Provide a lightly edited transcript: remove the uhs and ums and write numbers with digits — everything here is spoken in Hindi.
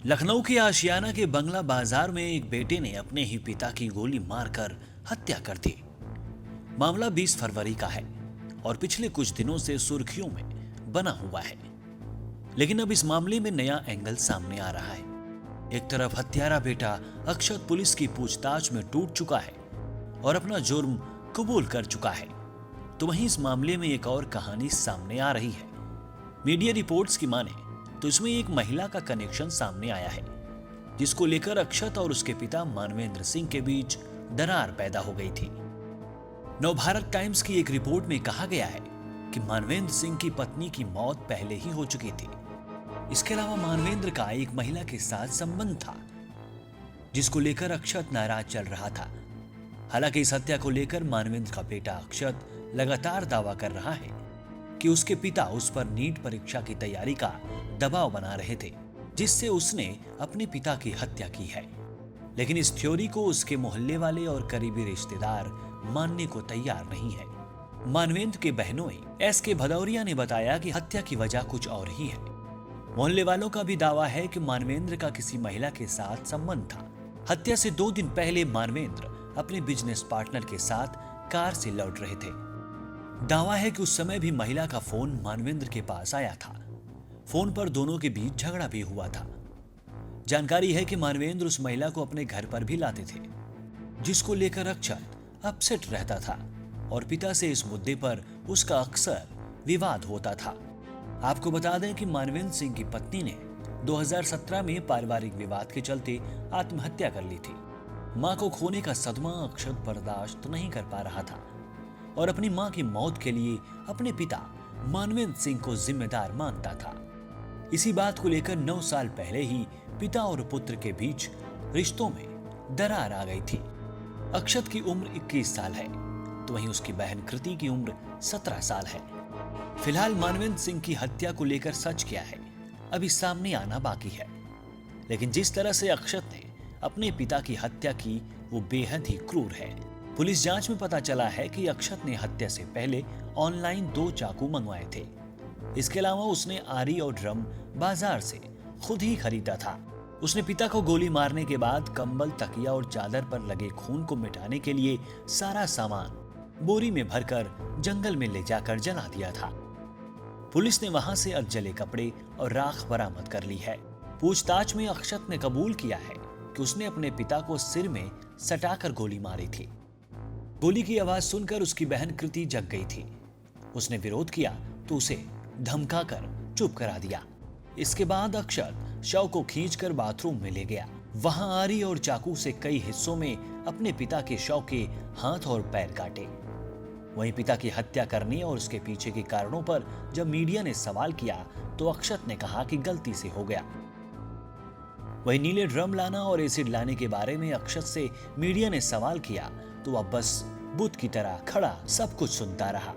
लखनऊ के आशियाना के बंगला बाजार में एक बेटे ने अपने ही पिता की गोली मारकर हत्या कर दी। मामला 20 फरवरी का है और पिछले कुछ दिनों से सुर्खियों में बना हुआ है। लेकिन अब इस मामले में नया एंगल सामने आ रहा है। एक तरफ हत्यारा बेटा अक्षत पुलिस की पूछताछ में टूट चुका है और अपना जुर्म कबूल कर चुका है, तो वहीं इस मामले में एक और कहानी सामने आ रही है। मीडिया रिपोर्ट्स की माने तो इसमें एक महिला का कनेक्शन सामने आया है, जिसको लेकर अक्षत और उसके पिता मानवेंद्र सिंह के बीच दरार पैदा हो गई थी। नवभारत टाइम्स की एक रिपोर्ट में कहा गया है कि मानवेंद्र सिंह की पत्नी की मौत पहले ही हो चुकी थी। इसके अलावा मानवेंद्र का एक महिला के साथ संबंध था, जिसको लेकर अक्षत नाराज चल रहा था। हालांकि इस हत्या को लेकर मानवेंद्र का बेटा अक्षत लगातार दावा कर रहा है कि उसके पिता उस पर नीट परीक्षा की तैयारी का दबाव बना रहे थे, जिससे उसने अपने पिता की हत्या की है। लेकिन इस थ्योरी को उसके मोहल्ले वाले और करीबी रिश्तेदार मानने को तैयार नहीं है। मानवेंद्र के बहनोई एस.के. भदौरिया ने बताया कि हत्या की वजह कुछ और ही है। मोहल्ले वालों का भी दावा है कि मानवेंद्र का किसी महिला के साथ संबंध था। हत्या से 2 दिन पहले मानवेंद्र अपने बिजनेस पार्टनर के साथ कार से लौट रहे थे। दावा है कि उस समय भी महिला का फोन मानवेंद्र के पास आया था। फोन पर दोनों के बीच झगड़ा भी हुआ था। जानकारी है कि मानवेंद्र उस महिला को अपने घर पर भी लाते थे, जिसको लेकर अक्षत अपसेट रहता था और पिता से इस मुद्दे पर उसका अक्सर विवाद होता था। आपको बता दें कि मानवेंद्र सिंह की पत्नी ने 2017 में पारिवारिक विवाद के चलते आत्महत्या कर ली थी। मां को खोने का सदमा अक्षत बर्दाश्त नहीं कर पा रहा था और अपनी मां की मौत के लिए अपने पिता मानवेंद्र सिंह को जिम्मेदार मानता था। इसी बात को लेकर 9 साल पहले ही पिता और पुत्र के बीच रिश्तों में दरार आ गई थी। अक्षत की उम्र 21 साल है, तो वहीं उसकी बहन कृति की उम्र 17 साल है। फिलहाल मानवेंद्र सिंह की हत्या को लेकर सच क्या है, अभी सामने आना बाकी है। लेकिन जिस तरह से अक्षत ने अपने पिता की हत्या की, वो बेहद ही क्रूर है। पुलिस जांच में पता चला है कि अक्षत ने हत्या से पहले ऑनलाइन 2 चाकू मंगवाए थे। इसके अलावा उसने आरी और ड्रम बाजार से खुद ही खरीदा था। उसने पिता को गोली मारने के बाद कंबल, तकिया और चादर पर लगे खून को मिटाने के लिए सारा सामान बोरी में भरकर जंगल में ले जाकर जला दिया था। पुलिस ने वहां से अधजले कपड़े और राख बरामद कर ली है। पूछताछ में अक्षत ने कबूल किया है कि उसने अपने पिता को सिर में सटाकर गोली मारी थी। गोली की आवाज सुनकर उसकी बहन कृति जग गई थी। उसने विरोध किया तो उसे धमकाकर चुप करा दिया। इसके बाद अक्षत शव को खींचकर बाथरूम में ले गया। वहां आरी और चाकू से कई हिस्सों में अपने पिता के शव के हाथ और पैर काटे। वहीं पिता की हत्या करने और उसके पीछे के कारणों पर जब मीडिया ने सवाल किया तो अक्षत ने कहा कि गलती से हो गया। वहीं नीले ड्रम लाना और एसिड लाने के बारे में अक्षत से मीडिया ने सवाल किया तो वह बस बुत की तरह खड़ा सब कुछ सुनता रहा।